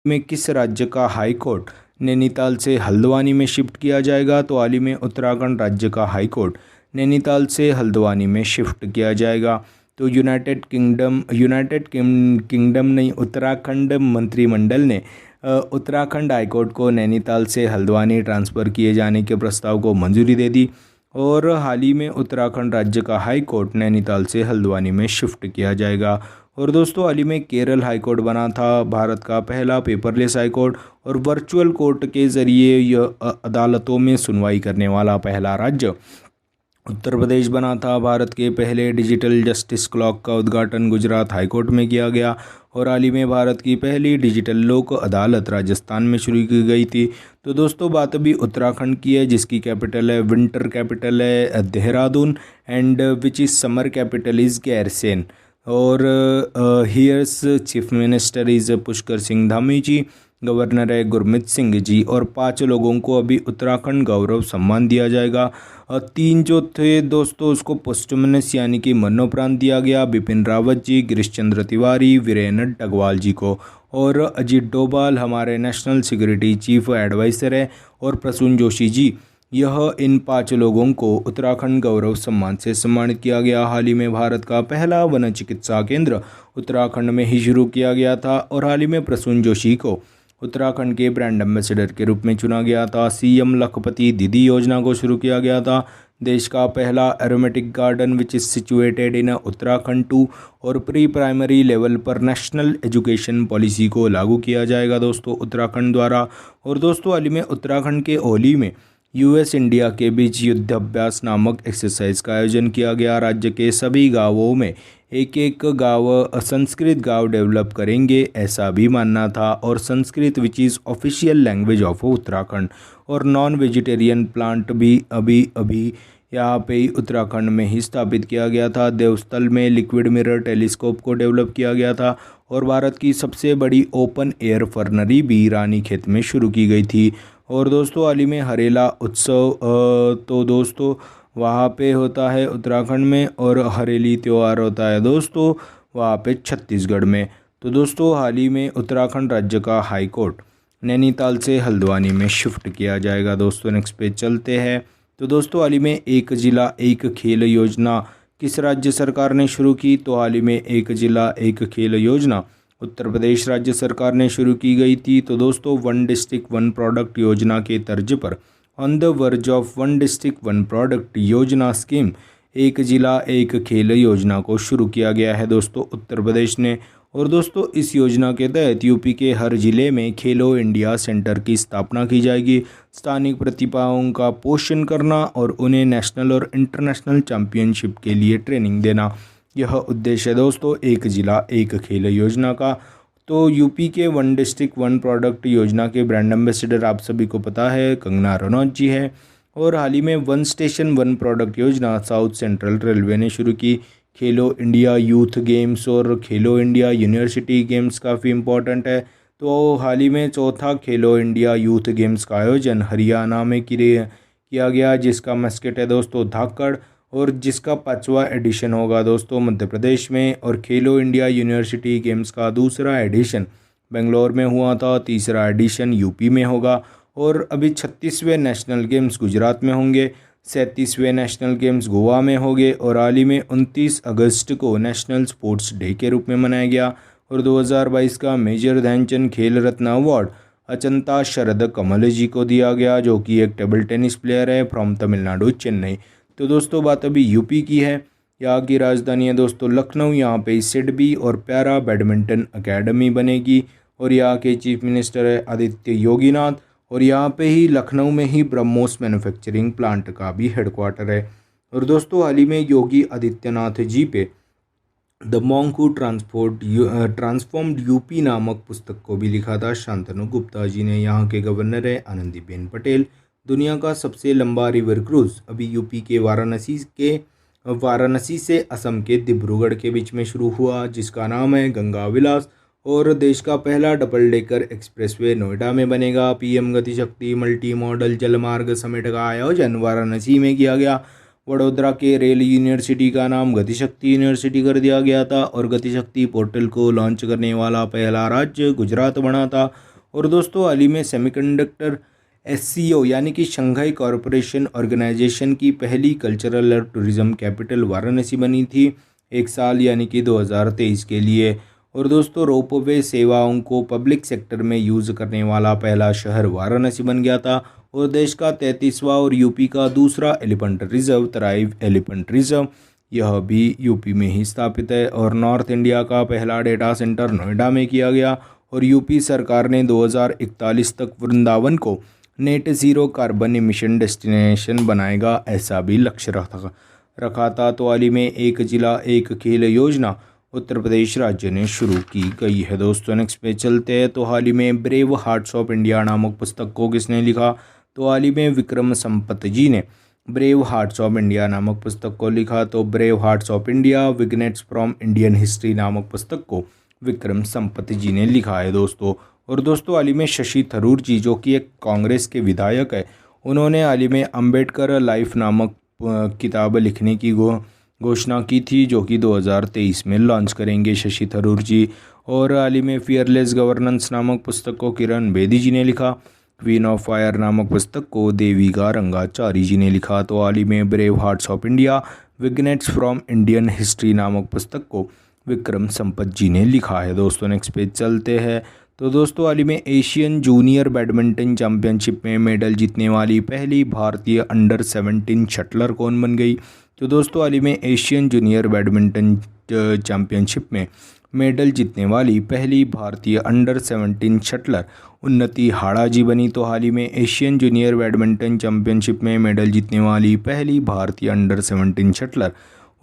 में किस राज्य का हाई कोर्ट नैनीताल से हल्द्वानी में शिफ्ट किया जाएगा? तो हाल ही में उत्तराखंड राज्य का हाई कोर्ट नैनीताल से हल्द्वानी में शिफ्ट किया जाएगा। तो यूनाइटेड किंगडम नहीं, उत्तराखंड मंत्रिमंडल ने उत्तराखंड हाई कोर्ट को नैनीताल से हल्द्वानी ट्रांसफ़र किए जाने के प्रस्ताव को मंजूरी दे दी और हाल ही में उत्तराखंड राज्य का हाई कोर्ट नैनीताल से हल्द्वानी में शिफ्ट किया जाएगा। और दोस्तों, हाल ही में केरल हाई कोर्ट बना था भारत का पहला पेपरलेस हाई कोर्ट और वर्चुअल कोर्ट के ज़रिए यह अदालतों में सुनवाई करने वाला पहला राज्य उत्तर प्रदेश बना था। भारत के पहले डिजिटल जस्टिस क्लॉक का उद्घाटन गुजरात हाईकोर्ट में किया गया और हाल ही में भारत की पहली डिजिटल लोक अदालत राजस्थान में शुरू की गई थी। तो दोस्तों, बात अभी उत्तराखंड की है जिसकी कैपिटल है विंटर कैपिटल है Dehradun and which is summer capital is Gairsain. और here's chief minister is Pushkar Singh Dhami ji, governor है गुरमीत सिंह जी और 5 लोगों को अभी उत्तराखंड गौरव सम्मान दिया जाएगा। 3 जो थे दोस्तों उसको पोस्टमनस यानी कि मरणोपरांत दिया गया, बिपिन रावत जी, गिरीश चंद्र तिवारी, वीरेंद्र डगवाल जी को। और अजीत डोभाल हमारे नेशनल सिक्योरिटी चीफ एडवाइज़र है और प्रसून जोशी जी, यह इन 5 लोगों को उत्तराखंड गौरव सम्मान से सम्मानित किया गया। हाल ही में भारत का पहला वन चिकित्सा केंद्र उत्तराखंड में ही शुरू किया गया था और हाल ही में प्रसून जोशी को उत्तराखंड के ब्रांड एम्बेसडर के रूप में चुना गया था। सीएम लखपति दीदी योजना को शुरू किया गया था। देश का पहला aromatic garden which is situated in Uttarakhand 2 और प्री प्राइमरी लेवल पर नेशनल एजुकेशन पॉलिसी को लागू किया जाएगा दोस्तों उत्तराखंड द्वारा। और दोस्तों, हाल ही में उत्तराखंड के ओली में यूएस इंडिया के बीच युद्धाभ्यास नामक एक्सरसाइज का आयोजन किया गया। राज्य के सभी गांवों में एक एक गांव संस्कृत गांव डेवलप करेंगे ऐसा भी मानना था और Sanskrit which is official language of Uttarakhand. और नॉन वेजिटेरियन प्लांट भी अभी अभी यहाँ पे ही उत्तराखंड में ही स्थापित किया गया था। देवस्थल में लिक्विड मिरर टेलीस्कोप को डेवलप किया गया था और भारत की सबसे बड़ी ओपन एयर फर्नरी भी रानीखेत में शुरू की गई थी। और दोस्तों, हाल ही में हरेला उत्सव तो दोस्तों वहाँ पे होता है उत्तराखंड में और हरेली त्यौहार होता है दोस्तों वहाँ पे छत्तीसगढ़ में। तो दोस्तों, हाल ही में उत्तराखंड राज्य का हाई कोर्ट नैनीताल से हल्द्वानी में शिफ्ट किया जाएगा। दोस्तों, नेक्स्ट पे चलते हैं। तो दोस्तों, हाल ही में एक जिला एक खेल योजना किस राज्य सरकार ने शुरू की? तो हाल ही में एक जिला एक खेल योजना उत्तर प्रदेश राज्य सरकार ने शुरू की गई थी। तो दोस्तों, वन डिस्ट्रिक्ट वन प्रोडक्ट योजना के तर्ज पर on the verge of one district one product योजना स्कीम एक जिला एक खेल योजना को शुरू किया गया है दोस्तों उत्तर प्रदेश ने। और दोस्तों, इस योजना के तहत यूपी के हर जिले में खेलो इंडिया सेंटर की स्थापना की जाएगी। स्थानिक प्रतिभाओं का पोषण करना और उन्हें नेशनल और इंटरनेशनल चैंपियनशिप के लिए ट्रेनिंग देना, यह उद्देश्य है दोस्तों एक जिला एक खेल योजना का। तो यूपी के वन डिस्ट्रिक्ट वन प्रोडक्ट योजना के ब्रांड एम्बेसडर आप सभी को पता है कंगना रनौत जी है। और हाल ही में वन स्टेशन वन प्रोडक्ट योजना साउथ सेंट्रल रेलवे ने शुरू की। खेलो इंडिया यूथ गेम्स और खेलो इंडिया यूनिवर्सिटी गेम्स काफ़ी इम्पोर्टेंट है। तो हाल ही में चौथा खेलो इंडिया यूथ गेम्स का आयोजन हरियाणा में किया गया जिसका मस्कट है दोस्तों धाकड़ और जिसका 5वां एडिशन होगा दोस्तों मध्य प्रदेश में। और खेलो इंडिया यूनिवर्सिटी गेम्स का दूसरा एडिशन बेंगलोर में हुआ था, तीसरा एडिशन यूपी में होगा। और अभी 36वें नेशनल गेम्स गुजरात में होंगे, 37वें नेशनल गेम्स गोवा में होंगे और हाल ही में 29 अगस्त को नेशनल स्पोर्ट्स डे के रूप में मनाया गया। और 2022 का मेजर ध्यानचंद खेल रत्न अवार्ड अचंता शरद कमल जी को दिया गया जो कि एक टेबल टेनिस प्लेयर है फ्रॉम तमिलनाडु चेन्नई। तो दोस्तों, बात अभी यूपी की है। यहाँ की राजधानी है दोस्तों लखनऊ। यहाँ पे सिडबी और प्यारा बैडमिंटन एकेडमी बनेगी और यहाँ के चीफ मिनिस्टर है आदित्य योगीनाथ। और यहाँ पे ही लखनऊ में ही ब्रह्मोस मैन्युफैक्चरिंग प्लांट का भी हेडक्वार्टर है। और दोस्तों, हाल ही में योगी आदित्यनाथ जी पे the monk who transformed UP नामक पुस्तक को भी लिखा था शांतनु गुप्ता जी ने। यहाँ के गवर्नर है आनंदीबेन पटेल। दुनिया का सबसे लंबा रिवर क्रूज अभी यूपी के वाराणसी से असम के डिब्रूगढ़ के बीच में शुरू हुआ जिसका नाम है गंगा विलास। और देश का पहला डबल डेकर एक्सप्रेसवे नोएडा में बनेगा। पीएम गति शक्ति मल्टी मॉडल जलमार्ग समिट का आयोजन वाराणसी में किया गया। वडोदरा के रेल यूनिवर्सिटी का नाम गतिशक्ति यूनिवर्सिटी कर दिया गया था और गतिशक्ति पोर्टल को लॉन्च करने वाला पहला राज्य गुजरात बना था। और दोस्तों हाल ही में सेमीकंडक्टर SCO यानी कि शंघाई कॉरपोरेशन ऑर्गेनाइजेशन की पहली कल्चरल और टूरिज्म कैपिटल वाराणसी बनी थी एक साल यानी कि 2023 के लिए। और दोस्तों रोपवे सेवाओं को पब्लिक सेक्टर में यूज़ करने वाला पहला शहर वाराणसी बन गया था। और देश का 33वां और यूपी का दूसरा एलिफेंट रिजर्व तराइव एलिफेंट रिजर्व यह भी यूपी में ही स्थापित है। और नॉर्थ इंडिया का पहला डेटा सेंटर नोएडा में किया गया। और यूपी सरकार ने 2041 तक वृंदावन को net zero carbon emission destination बनाएगा ऐसा भी लक्ष्य रखा था। तो हाल ही में एक जिला एक खेल योजना उत्तर प्रदेश राज्य ने शुरू की गई है। दोस्तों नेक्स्ट पे चलते हैं। तो हाल ही में ब्रेव हार्ट्स ऑफ इंडिया नामक पुस्तक को किसने लिखा? तो हाल ही में विक्रम संपत जी ने ब्रेव हार्ट्स ऑफ इंडिया नामक पुस्तक को लिखा। तो brave hearts of India vignettes from Indian history नामक पुस्तक को विक्रम संपत जी ने लिखा है दोस्तों। और दोस्तों हाल ही में शशि थरूर जी जो कि एक कांग्रेस के विधायक है, उन्होंने हाल ही में अम्बेडकर लाइफ नामक किताब लिखने की घोषणा की थी जो कि 2023 में लॉन्च करेंगे शशि थरूर जी। और हाल ही में फियरलेस गवर्नेंस नामक पुस्तक को किरण बेदी जी ने लिखा। क्वीन ऑफ फायर नामक पुस्तक को देविका रंगाचारी जी ने लिखा। तो हाल ही में brave hearts of India vignettes from Indian history नामक पुस्तक को विक्रम संपत जी ने लिखा है। दोस्तों नेक्स्ट पेज चलते हैं। तो दोस्तों हाल ही में एशियन जूनियर बैडमिंटन चैंपियनशिप में मेडल जीतने वाली पहली भारतीय अंडर 17 शटलर कौन बन गई? तो दोस्तों हाल ही में एशियन जूनियर बैडमिंटन चैंपियनशिप में मेडल जीतने वाली पहली भारतीय अंडर 17 शटलर उन्नति हाड़ा जी बनी। तो हाल ही में एशियन जूनियर बैडमिंटन चैंपियनशिप में मेडल जीतने वाली पहली भारतीय अंडर 17 शटलर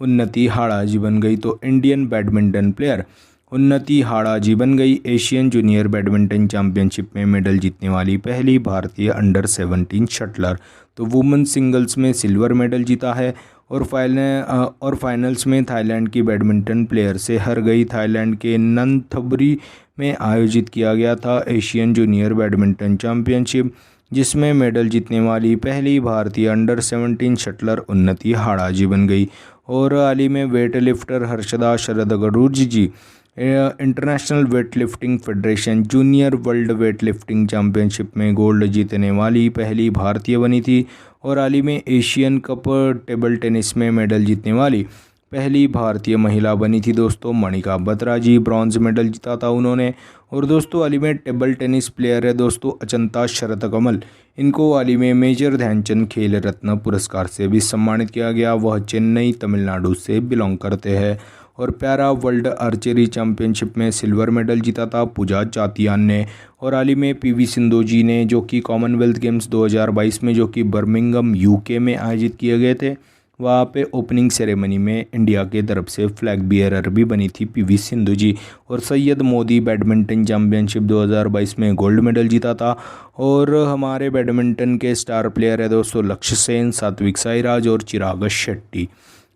उन्नति हाड़ा जी बन गई। तो इंडियन बैडमिंटन प्लेयर उन्नति हाड़ा जी बन गई एशियन जूनियर बैडमिंटन चैंपियनशिप में मेडल जीतने वाली पहली भारतीय अंडर 17 शटलर। तो वुमेन सिंगल्स में सिल्वर मेडल जीता है। और फाइनल्स में थाईलैंड की बैडमिंटन प्लेयर से हार गई। थाईलैंड के नंथबरी में आयोजित किया गया था एशियन जूनियर बैडमिंटन चैंपियनशिप, जिसमें मेडल जीतने वाली पहली भारतीय अंडर 17 शटलर उन्नति हाड़ा जी बन गई। और हाल ही में weight lifter Harshada Sharad Garud ji international weight lifting federation junior world weight lifting championship में गोल्ड जीतने वाली पहली भारतीय बनी थी। और हाल ही में एशियन कप टेबल टेनिस में मेडल जीतने वाली पहली भारतीय महिला बनी थी दोस्तों मणिका बत्रा जी, ब्रॉन्ज मेडल जीता था उन्होंने। और दोस्तों हाल ही में टेबल टेनिस प्लेयर है दोस्तों अचंता शरत कमल, इनको हाल ही में मेजर ध्यानचंद खेल रत्न पुरस्कार से भी सम्मानित किया गया। वह चेन्नई तमिलनाडु से बिलोंग करते हैं। और पैरा वर्ल्ड आर्चरी चैंपियनशिप में सिल्वर मेडल जीता था पूजा चातियान ने। और हाल ही में PV सिंधु जी ने जो कि कॉमनवेल्थ गेम्स 2022 में जो कि बर्मिंघम UK में आयोजित किए गए थे, वहाँ पे ओपनिंग सेरेमनी में इंडिया के तरफ से फ्लैग बियरर भी बनी थी PV सिंधु जी। और सैयद मोदी बैडमिंटन चैंपियनशिप 2022 में गोल्ड मेडल जीता था। और हमारे बैडमिंटन के स्टार प्लेयर है दोस्तों लक्ष्य सेन, सात्विक साईराज और चिराग शेट्टी।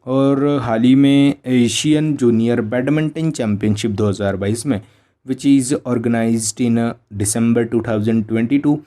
और हाल ही में एशियन जूनियर बैडमिंटन चैंपियनशिप 2022 में विच इज़ ऑर्गेनाइज्ड इन दिसंबर 2022,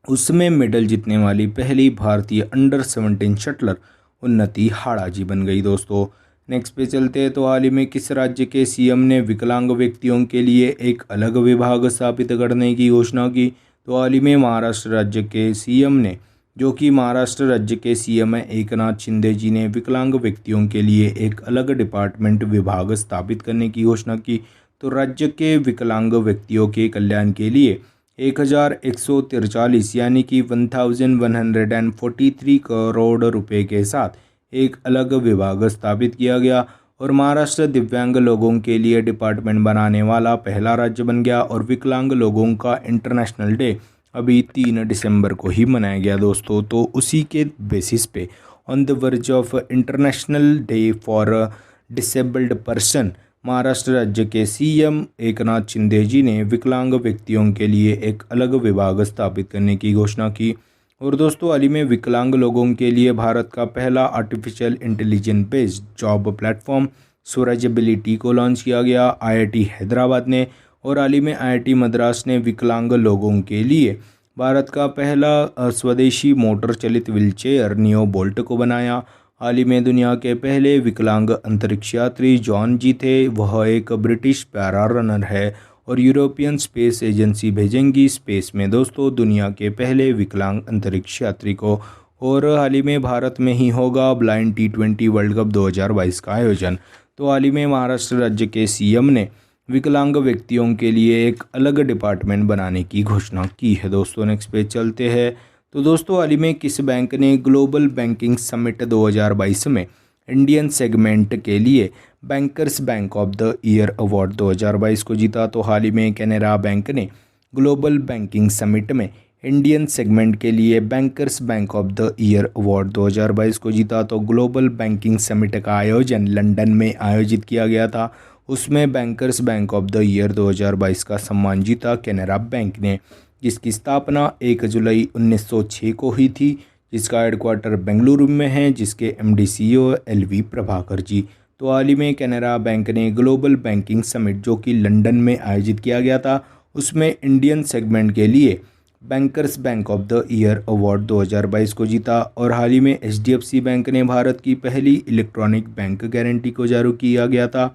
उसमें मेडल जीतने वाली पहली भारतीय अंडर 17 शटलर उन्नति हाड़ा जी बन गई दोस्तों। नेक्स्ट पे चलते हैं। तो हाल ही में किस राज्य के CM ने विकलांग व्यक्तियों के लिए एक अलग विभाग स्थापित करने की घोषणा की? तो हाल ही में महाराष्ट्र राज्य के CM ने जो कि महाराष्ट्र राज्य के CM है एकनाथ शिंदे जी ने विकलांग व्यक्तियों के लिए एक अलग डिपार्टमेंट विभाग स्थापित करने की घोषणा की। तो राज्य के विकलांग व्यक्तियों के कल्याण के लिए 1143 यानी कि 1143 करोड़ रुपए के साथ एक अलग विभाग स्थापित किया गया। और महाराष्ट्र दिव्यांग लोगों के लिए डिपार्टमेंट बनाने वाला पहला राज्य बन गया। और विकलांग लोगों का इंटरनेशनल डे अभी 3 दिसंबर को ही मनाया गया दोस्तों। तो उसी के बेसिस पे on the verge of international day for disabled person Maharashtra राज्य के CM एकनाथ शिंदे जी ने विकलांग व्यक्तियों के लिए एक अलग विभाग स्थापित करने की घोषणा की। और दोस्तों हाल ही में विकलांग लोगों के लिए भारत का पहला artificial intelligence based job platform Swarajability को लॉन्च किया गया IIT हैदराबाद ने। और हाल ही में IIT मद्रास ने विकलांग लोगों के लिए भारत का पहला स्वदेशी मोटर चलित व्हीलचेयर नियो बोल्ट को बनाया। हाल ही में दुनिया के पहले विकलांग अंतरिक्ष यात्री जॉन जी थे, वह एक ब्रिटिश पैरा रनर है। और यूरोपियन स्पेस एजेंसी भेजेंगी स्पेस में दोस्तों दुनिया के पहले विकलांग अंतरिक्ष यात्री को। और हाल ही में भारत में ही होगा ब्लाइंड T20 वर्ल्ड कप 2022 का आयोजन। तो हाल ही में महाराष्ट्र राज्य के सीएम ने विकलांग व्यक्तियों के लिए एक अलग डिपार्टमेंट बनाने की घोषणा की है दोस्तों। नेक्स्ट पेज चलते हैं। तो दोस्तों हाल ही में किस बैंक ने ग्लोबल बैंकिंग समिट 2022 में इंडियन सेगमेंट के लिए bankers bank of the year award 2022 को जीता? तो हाल ही में कैनरा बैंक ने ग्लोबल बैंकिंग समिट में इंडियन सेगमेंट के लिए bankers bank of the year award 2022 को जीता। तो ग्लोबल बैंकिंग समिट का आयोजन लंदन में आयोजित किया गया था। उसमें bankers bank of the year 2022 का सम्मान जीता कैनरा बैंक ने, जिसकी स्थापना 1 जुलाई 1906 को हुई थी, जिसका हेडक्वार्टर बेंगलुरु में है, जिसके MD CEO LV Prabhakar ji. तो हाल ही में कैनरा बैंक ने ग्लोबल बैंकिंग समिट जो कि लंदन में आयोजित किया गया था, उसमें इंडियन सेगमेंट के लिए bankers bank of the year award 2022 को जीता। और हाल ही में HDFC बैंक ने भारत की पहली इलेक्ट्रॉनिक बैंक गारंटी को जारी किया गया था।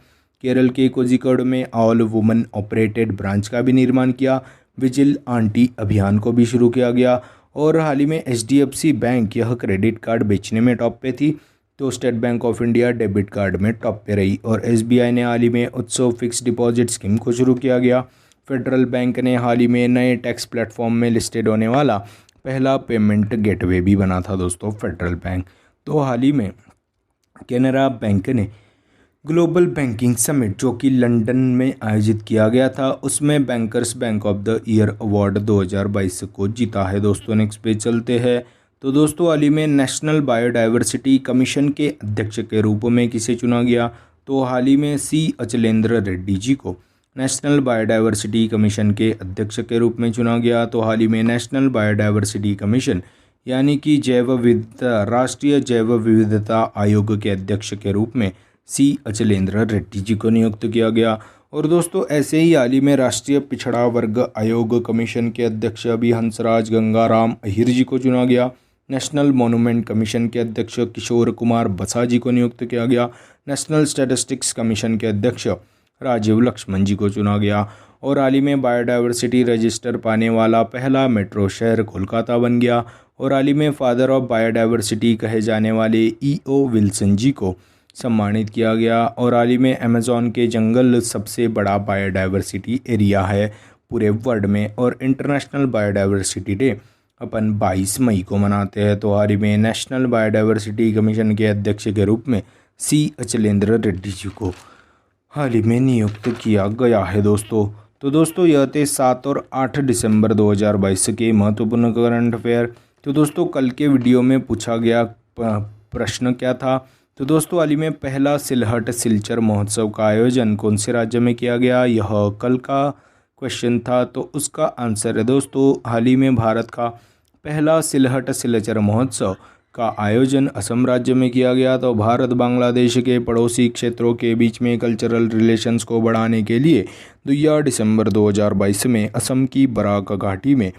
केरल के कोझिकोड में ऑल वुमेन ऑपरेटेड ब्रांच का भी निर्माण किया। विजिल आंटी अभियान को भी शुरू किया गया। और हाल ही में HDFC बैंक यह क्रेडिट कार्ड बेचने में टॉप पे थी। तो state bank of India debit card में टॉप पे रही। और SBI ने हाल ही में उत्सव फिक्स डिपॉजिट स्कीम को शुरू किया गया। फेडरल बैंक ने हाल ही में नए टैक्स प्लेटफॉर्म में लिस्टेड होने वाला पहला पेमेंट गेटवे भी बना था दोस्तों फेडरल बैंक। तो हाल ही में कैनरा बैंक ने ग्लोबल बैंकिंग समिट जो कि लंदन में आयोजित किया गया था, उसमें bankers bank of the year award 2022 को जीता है दोस्तों। नेक्स्ट पेज चलते हैं। तो दोस्तों हाल ही में नेशनल बायोडाइवर्सिटी कमीशन के अध्यक्ष के रूप में किसे चुना गया? तो हाल ही में C अचलेंद्र रेड्डी जी को नेशनल बायोडाइवर्सिटी कमीशन के अध्यक्ष के रूप में चुना गया। तो हाल ही में नेशनल बायोडाइवर्सिटी कमीशन यानी कि जैव विविधता राष्ट्रीय जैव विविधता आयोग के अध्यक्ष के रूप में C अचलेंद्र रेड्डी जी को नियुक्त किया गया। और दोस्तों ऐसे ही हाल ही में राष्ट्रीय पिछड़ा वर्ग आयोग कमीशन के अध्यक्ष अभी हंसराज गंगाराम अहिर जी को चुना गया। नेशनल मॉन्यूमेंट कमीशन के अध्यक्ष किशोर कुमार बसा जी को नियुक्त किया गया। नेशनल स्टैटिस्टिक्स कमीशन के अध्यक्ष राजीव लक्ष्मण जी को चुना गया। और हाल ही में बायोडाइवर्सिटी रजिस्टर पाने वाला पहला मेट्रो शहर कोलकाता बन गया। और हाल ही में फादर ऑफ बायोडाइवर्सिटी कहे जाने वाले E.O. विल्सन जी को सम्मानित किया गया। और हाल ही में अमेज़ॉन के जंगल सबसे बड़ा बायोडाइवर्सिटी एरिया है पूरे वर्ल्ड में। और इंटरनेशनल बायोडाइवर्सिटी डे अपन 22 मई को मनाते हैं। तो हाल ही में नेशनल बायोडाइवर्सिटी कमीशन के अध्यक्ष के रूप में C अचलेंद्र रेड्डी जी को हाल ही में नियुक्त किया गया है दोस्तों। तो दोस्तों यह थे 7 और 8 दिसंबर 2022 के महत्वपूर्ण करंट अफेयर। तो दोस्तों कल के वीडियो में पूछा गया प्रश्न क्या था? तो दोस्तों हाल ही में पहला सिलहट सिलचर महोत्सव का आयोजन कौन से राज्य में किया गया? यह कल का क्वेश्चन था। तो उसका आंसर है दोस्तों हाल ही में भारत का पहला सिलहट सिलचर महोत्सव का आयोजन असम राज्य में किया गया। तो भारत बांग्लादेश के पड़ोसी क्षेत्रों के बीच में कल्चरल रिलेशंस को बढ़ाने के लिए 2 दिसंबर 2022 में असम की बराक घाटी में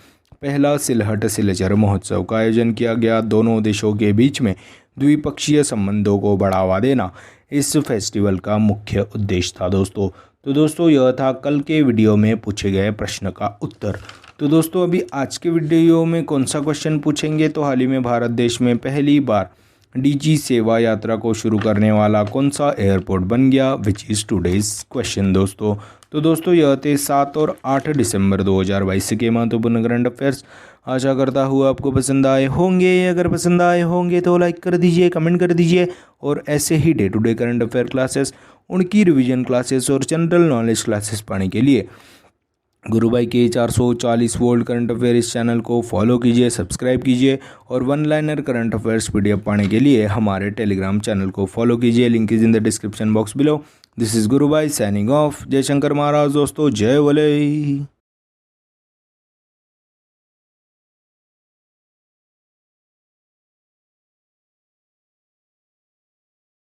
पहला सिलहट सिलचर महोत्सव का आयोजन किया गया। दोनों देशों के बीच में द्विपक्षीय संबंधों को बढ़ावा देना इस फेस्टिवल का मुख्य उद्देश्य था दोस्तों। तो दोस्तों यह था कल के वीडियो में पूछे गए प्रश्न का उत्तर। तो दोस्तों अभी आज के वीडियो में कौन सा क्वेश्चन पूछेंगे? तो हाल ही में भारत देश में पहली बार DG सेवा यात्रा को शुरू करने वाला कौन सा एयरपोर्ट बन गया? विच इज़ टुडेज क्वेश्चन दोस्तों। तो दोस्तों यह थे 7 और 8 दिसंबर 2022 के महत्वपूर्ण करंट अफेयर्स। आशा करता हूँ आपको पसंद आए होंगे। अगर पसंद आए होंगे तो लाइक कर दीजिए, कमेंट कर दीजिए। और ऐसे ही day to day current affair classes, उनकी रिवीजन क्लासेस और जनरल नॉलेज क्लासेस पाने के लिए गुरु भाई के 440 वोल्ट करंट अफेयर इस चैनल को फॉलो कीजिए, सब्सक्राइब कीजिए। और one liner current affairs PDF पाने के लिए हमारे टेलीग्राम चैनल को फॉलो कीजिए। Link is in the description box below. This is Guru Bhai signing off. जय शंकर महाराज दोस्तों, जय वले।